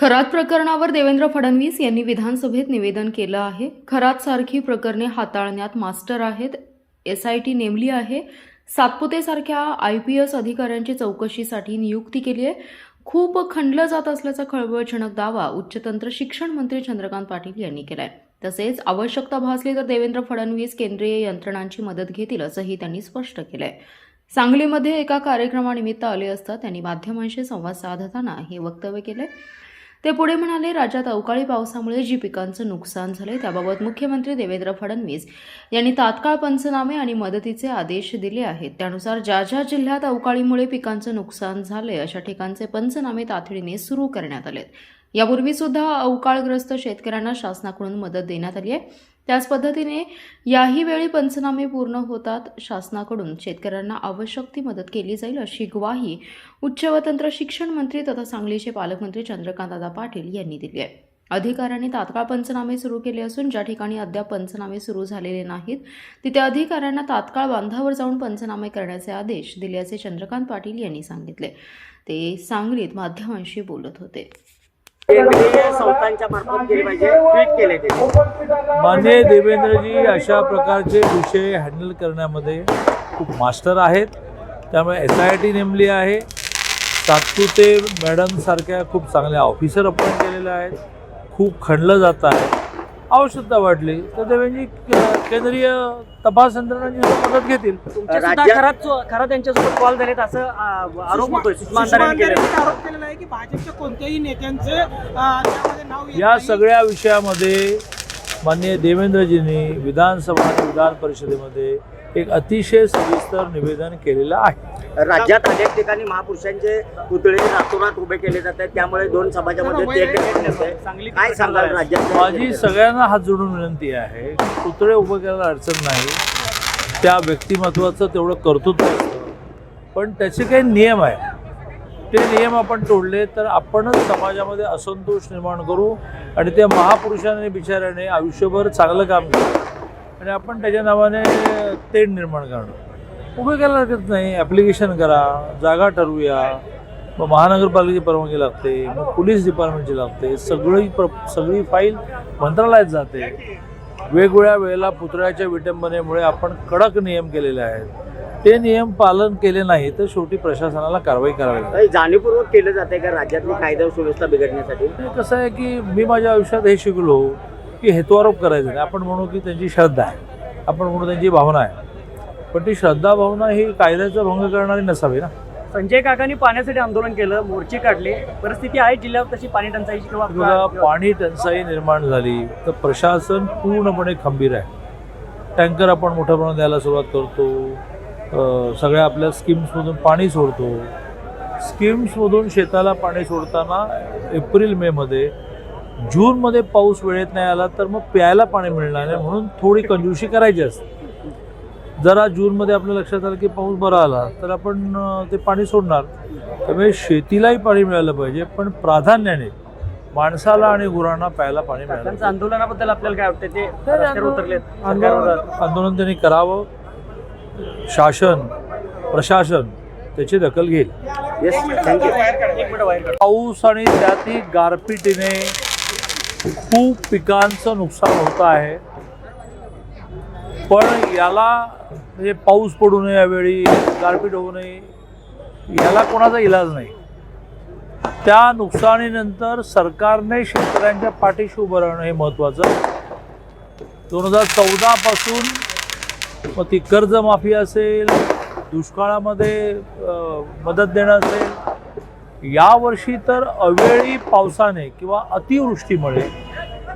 खरात प्रकरणावर देवेंद्र फडणवीस यांनी विधानसभेत निवेदन केलं आहे. खरात सारखी प्रकरणे हाताळण्यात मास्टर आहेत. SIT नेमली आहे. सातपुतेसारख्या IPS अधिकाऱ्यांची चौकशीसाठी नियुक्ती केली आहे. खूप खंडलं जात असल्याचा खळबळजनक दावा उच्चतंत्र शिक्षण मंत्री चंद्रकांत पाटील यांनी केलाय. तसेच आवश्यकता भासली तर देवेंद्र फडणवीस केंद्रीय यंत्रणांची मदत घेतील असंही त्यांनी स्पष्ट केलंय. सांगलीमध्ये एका कार्यक्रमानिमित्त आले असता त्यांनी माध्यमांशी संवाद साधताना हे वक्तव्य केले. ते पुढे म्हणाले, राज्यात अवकाळी पावसामुळे जी पिकांचं नुकसान झालंय त्याबाबत मुख्यमंत्री देवेंद्र फडणवीस यांनी तात्काळ पंचनामे आणि मदतीचे आदेश दिले आहेत. त्यानुसार ज्या ज्या जिल्ह्यात अवकाळीमुळे पिकांचं नुकसान झालंय अशा ठिकाणचे पंचनामे तातडीने सुरू करण्यात आलेत. यापूर्वी सुद्धा अवकाळग्रस्त शेतकऱ्यांना शासनाकडून मदत देण्यात आली आहे. त्याच पद्धतीने याही वेळी पंचनामे पूर्ण होतात. शासनाकडून शेतकऱ्यांना आवश्यक ती मदत केली जाईल अशी ग्वाही उच्च व तंत्र शिक्षण मंत्री तथा सांगलीचे पालकमंत्री चंद्रकांतदादा पाटील यांनी दिली आहे. अधिकाऱ्यांनी तात्काळ पंचनामे सुरू केले असून ज्या ठिकाणी अद्याप पंचनामे सुरू झालेले नाहीत तिथे अधिकाऱ्यांना तात्काळ बांधावर जाऊन पंचनामे करण्याचे आदेश दिल्याचे चंद्रकांत पाटील यांनी सांगितले. ते सांगलीत माध्यमांशी बोलत होते. केंद्रीय संस्थांच्या मार्फत केले पाहिजे, ट्विट केले ते. माननीय देवेंद्रजी अशा प्रकारचे विषय हँडल करण्यामध्ये खूप मास्टर आहेत. त्यामुळे SIT नेमली आहे. सातपुते मॅडमसारख्या खूप चांगल्या ऑफिसर अपॉइंट केलेल्या आहेत. खूप खणलं जात आहे. आवश्यकता वाटली तर देवेंद्रजी केंद्रीय तपास यंत्रणांची मदत घेतील. खरा त्यांच्यासोबत कॉल झालेत असं आरोप होतोय. सुषमा अंधारेंनी आरोप केलेला आहे की भाजपच्या कोणत्याही नेत्यांचे त्यामध्ये नाव येत या नाही. सगळ्या विषयामध्ये माननीय देवेंद्रजींनी विधानसभा आणि विधान परिषदेमध्ये एक अतिशय सविस्तर निवेदन केलेलं आहे. राज्यात अनेक ठिकाणी महापुरुषांचे पुतळे रातोरात उभे केले जात आहेत. त्यामुळे दोन समाजामध्ये काय सांगाल राज्यात? माझी सगळ्यांना हात जोडून विनंती आहे की पुतळे उभं करायला अडचण नाही. त्या व्यक्तिमत्वाचं तेवढं कर्तृत्व असतं, पण त्याचे काही नियम आहेत. ते नियम आपण तोडले तर आपणच समाजामध्ये असंतोष निर्माण करू आणि त्या महापुरुषांनी बिचाऱ्याने आयुष्यभर चांगलं काम केलं आणि आपण त्याच्या नावाने तेढ निर्माण करणं. उभे करायला हरकत नाही. ॲप्लिकेशन करा, जागा ठरवूया, मग महानगरपालिकेची परवानगी लागते, मग पोलीस डिपार्टमेंटची लागते, सगळी फाईल मंत्रालयात जाते. वेगवेगळ्या वेळेला पुतळ्याच्या विटंबनेमुळे आपण कडक नियम केलेले आहेत. ते नियम पालन केले नाही तर शेवटी प्रशासनाला कारवाई करावी लागते. जाणीवपूर्वक केलं जाते का राज्यातली कायदा सुव्यवस्था बिघडण्यासाठी? कसं आहे की मी माझ्या आयुष्यात हे शिकलो की हेतुआरोप करायचा नाही. आपण म्हणू की त्यांची श्रद्धा आहे, आपण म्हणू त्यांची भावना आहे, पण ती श्रद्धा भावना ही कायद्याचा भंग करणारी नसावी ना. संजय काकांनी पाण्यासाठी आंदोलन केलं, मोर्चे काढले. परिस्थिती आहे जिल्ह्यावर तशी पाणी टंचाईची किंवा पाणी टंचाई निर्माण झाली तर प्रशासन पूर्णपणे खंबीर आहे. टँकर आपण मोठ्या प्रमाणात द्यायला सुरुवात करतो. सगळ्या आपल्या स्कीम्समधून पाणी सोडतो. स्कीम्समधून शेताला पाणी सोडताना एप्रिल मेमध्ये जूनमध्ये पाऊस वेळेत नाही आला तर मग प्यायला पाणी मिळणार नाही, म्हणून थोडी कंजूशी करायची असते. जरा जूनमध्ये आपल्या लक्षात आलं की पाऊस बरा आला तर आपण ते पाणी सोडणार. त्यामुळे शेतीलाही पाणी मिळालं पाहिजे, पण प्राधान्याने माणसाला आणि गुरांना प्यायला पाणी मिळालं. त्यांचं आंदोलनाबद्दल आपल्याला काय वाटतं? ते रस्त्यावर उतरलेत. आंदोलन त्यांनी करावं. शासन प्रशासन त्याची दखल घेईल. पाऊस आणि त्यातही गारपिटीने खूप पिकांचं नुकसान होत आहे. पण याला म्हणजे पाऊस पडू नये, यावेळी गारपीट होऊ नये, याला कोणाचा इलाज नाही. त्या नुकसानीनंतर सरकारने शेतकऱ्यांच्या पाठीशी उभं राहणं हे महत्त्वाचं. 2014 पासून मग ती कर्जमाफी असेल, दुष्काळामध्ये मदत देणं असेल, यावर्षी तर अवेळी पावसाने किंवा अतिवृष्टीमुळे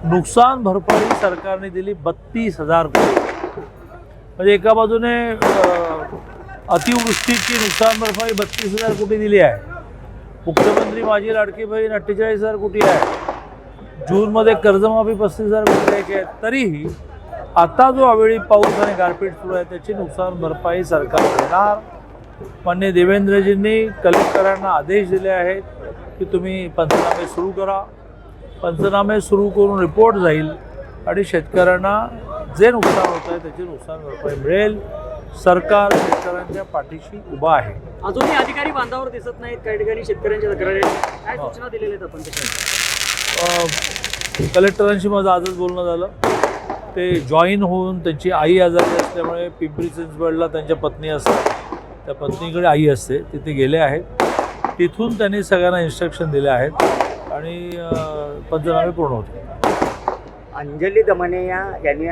नुकसान भरपाई सरकारने दिली 32,000 कोटी. म्हणजे एका बाजूने अतिवृष्टीची नुकसान भरपाई 32,000 कोटी दिली आहे. मुख्यमंत्री माझी लाडकी बहीण 48,000 कोटी आहे. जूनमध्ये कर्जमाफी 35,000 कोटी द्यायची आहे. तरीही आता जो अवेळी पाऊस आणि गारपीट सुरू आहे त्याची नुकसान भरपाई सरकार देणार. माननीय देवेंद्रजींनी कलेक्टरांना आदेश दिले आहेत की तुम्ही पंचनामे सुरू करा. पंचनामे सुरू करून रिपोर्ट जाईल आणि शेतकऱ्यांना जे नुकसान होत आहे त्याची नुकसान भरपाई मिळेल. सरकार शेतकऱ्यांच्या पाठीशी उभा आहे. अजूनही अधिकारी बांधावर दिसत नाहीत, काही ठिकाणी शेतकऱ्यांच्या तक्रारी आहेत. काय सूचना दिलेल्या आहेत आपण त्याच्यावर? कलेक्टरांशी माझं आजच बोलणं झालं. ते जॉईन होऊन त्यांची आई आजारी असल्यामुळे पिंपरी चिंचवडला त्यांच्या पत्नी असतात, त्या पत्नीकडे आई असते, तिथे गेले आहेत. तिथून त्यांनी सगळ्यांना इन्स्ट्रक्शन दिले आहेत आणि पंचनामे पूर्ण होते. अंजली दमने यांनी